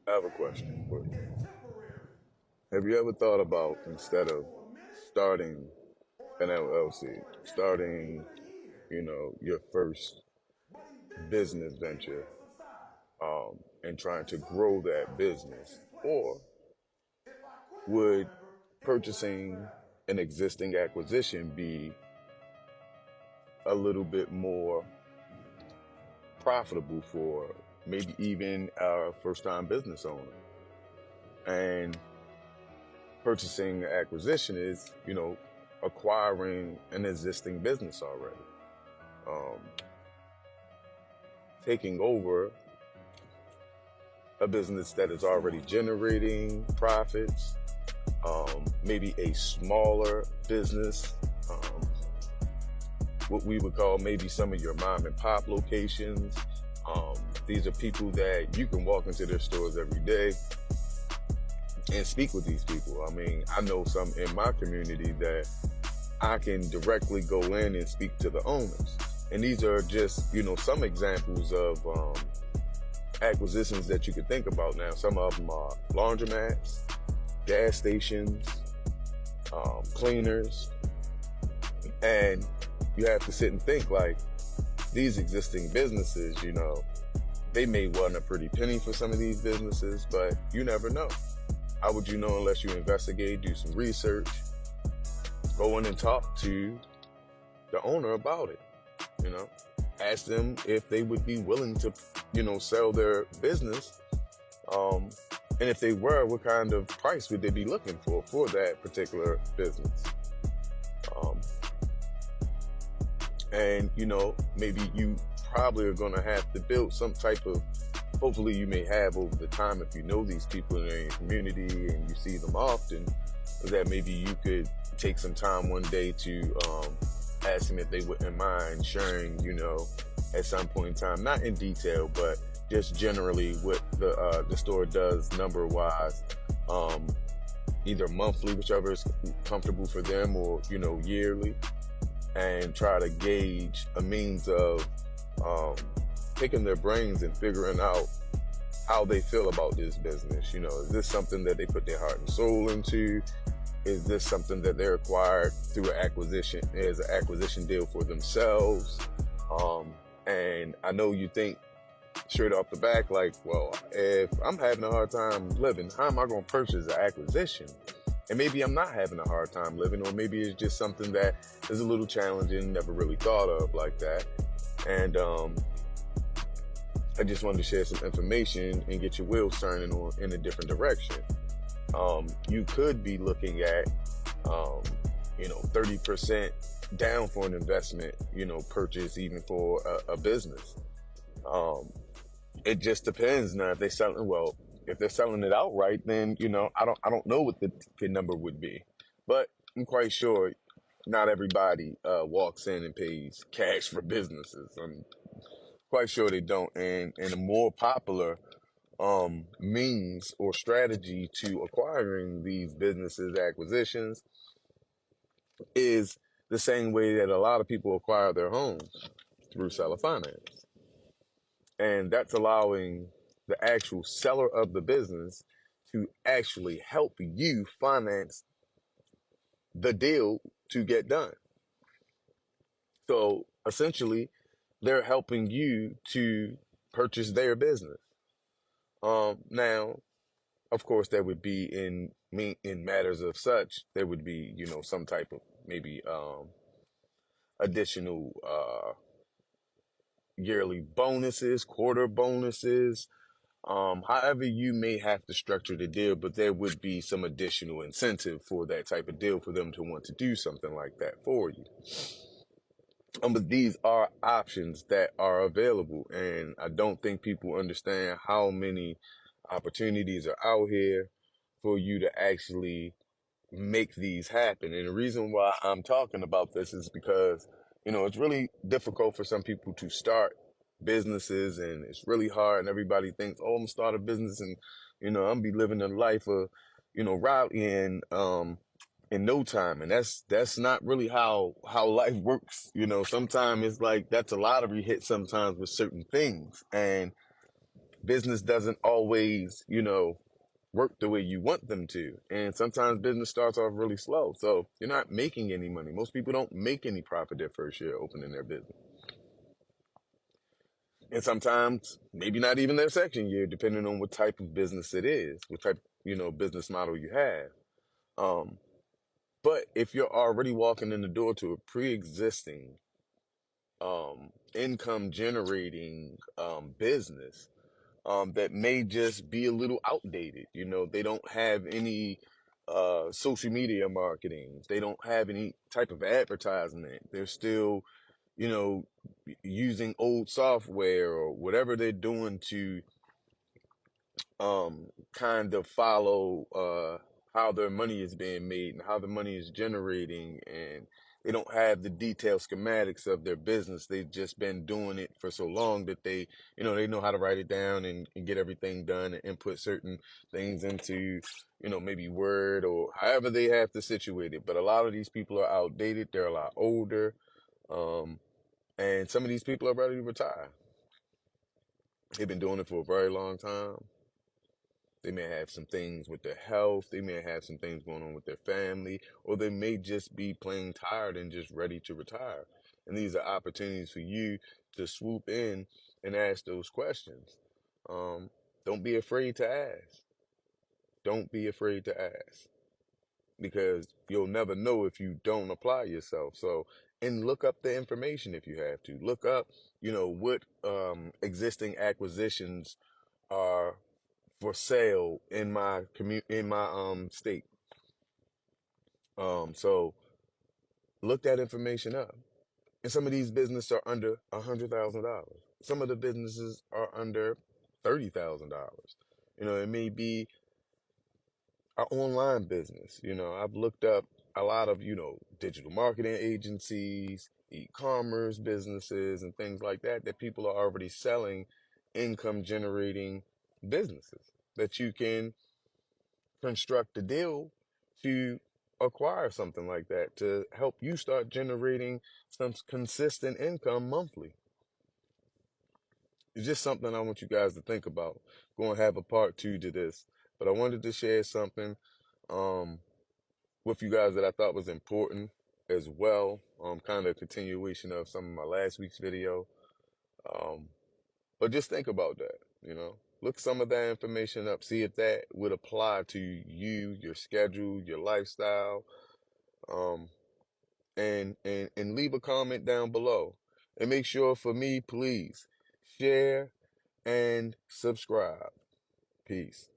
I have a question for you. Have you ever thought about, instead of starting an LLC, starting, your first business venture, and trying to grow that business? Or would purchasing an existing acquisition be a little bit more profitable for maybe even a first time business owner? And purchasing an acquisition is, acquiring an existing business already. Um, Taking over a business that is already generating profits, maybe a smaller business, what we would call maybe some of your mom and pop locations. These are people that you can walk into their stores every day and speak with these people. I mean, I know some in my community that I can directly go in and speak to the owners. And these are just, some examples of acquisitions that you could think about now. Some of them are laundromats, gas stations, cleaners. And you have to sit and think, like, these existing businesses, they may want a pretty penny for some of these businesses, but you never know. How would you know unless you investigate, do some research, go in and talk to the owner about it? Ask them if they would be willing to, sell their business. And if they were, what kind of price would they be looking for that particular business? And, maybe you probably are going to have to build some type of, hopefully you may have over the time, if you know these people in your community and you see them often, that maybe you could take some time one day to ask them if they wouldn't mind sharing, at some point in time, not in detail, but just generally what the store does number wise, either monthly, whichever is comfortable for them, or, yearly, and try to gauge a means of picking their brains and figuring out how they feel about this business. Is this something that they put their heart and soul into? Is this something that they acquired through an acquisition, as an acquisition deal for themselves? And I know you think straight off the back, like, well, if I'm having a hard time living, how am I going to purchase an acquisition? And maybe I'm not having a hard time living, or maybe it's just something that is a little challenging, never really thought of like that. And I just wanted to share some information and get your wheels turning in a different direction. You could be looking at, 30% down for an investment, purchase even for a business. It just depends. Now, if they're selling it outright, then, I don't know what the ticket number would be, but I'm quite sure not everybody, walks in and pays cash for businesses. I'm quite sure they don't. And a more popular, means or strategy to acquiring these businesses acquisitions is the same way that a lot of people acquire their homes, through seller finance. And that's allowing the actual seller of the business to actually help you finance the deal to get done. So essentially, they're helping you to purchase their business. Now, of course, there would be in matters of such, there would be, some type of maybe additional yearly bonuses, quarter bonuses, however you may have to structure the deal, but there would be some additional incentive for that type of deal for them to want to do something like that for you. But these are options that are available, and I don't think people understand how many opportunities are out here for you to actually make these happen. And the reason why I'm talking about this is because, it's really difficult for some people to start businesses, and it's really hard, and everybody thinks, oh, I'm gonna start a business and, I'm gonna be living a life of, Rowdy in no time. And that's not really how life works. Sometimes it's like that's a lottery hit sometimes with certain things. And business doesn't always, work the way you want them to. And sometimes business starts off really slow. So you're not making any money. Most people don't make any profit their first year opening their business. And sometimes maybe not even their second year, depending on what type of business it is, what type, business model you have. Um, but if you're already walking in the door to a pre-existing income generating business, that may just be a little outdated. They don't have any social media marketing. They don't have any type of advertisement. They're still, you know, using old software or whatever they're doing to kind of follow how their money is being made and how the money is generating, and they don't have the detailed schematics of their business. They've just been doing it for so long that they know how to write it down and get everything done and input certain things into, maybe Word or however they have to situate it. But a lot of these people are outdated. They're a lot older. Um, and some of these people are ready to retire. They've been doing it for a very long time. They may have some things with their health. They may have some things going on with their family, or they may just be plain tired and just ready to retire. And these are opportunities for you to swoop in and ask those questions. Um, don't be afraid to ask. Don't be afraid to ask, because you'll never know if you don't apply yourself. So, and look up the information if you have to. Look up, what existing acquisitions are for sale in my state. So look that information up. And some of these businesses are under $100,000. Some of the businesses are under $30,000. It may be an online business. I've looked up a lot of, digital marketing agencies, e-commerce businesses, and things like that, that people are already selling income generating businesses that you can construct a deal to acquire something like that to help you start generating some consistent income monthly. It's just something I want you guys to think about. Going to have a part two to this, but I wanted to share something um, with you guys that I thought was important as well. Kind of a continuation of some of my last week's video. Um, But just think about that. Look some of that information up, see if that would apply to you, your schedule, your lifestyle, um, and leave a comment down below. And make sure, for me, please share and subscribe. Peace.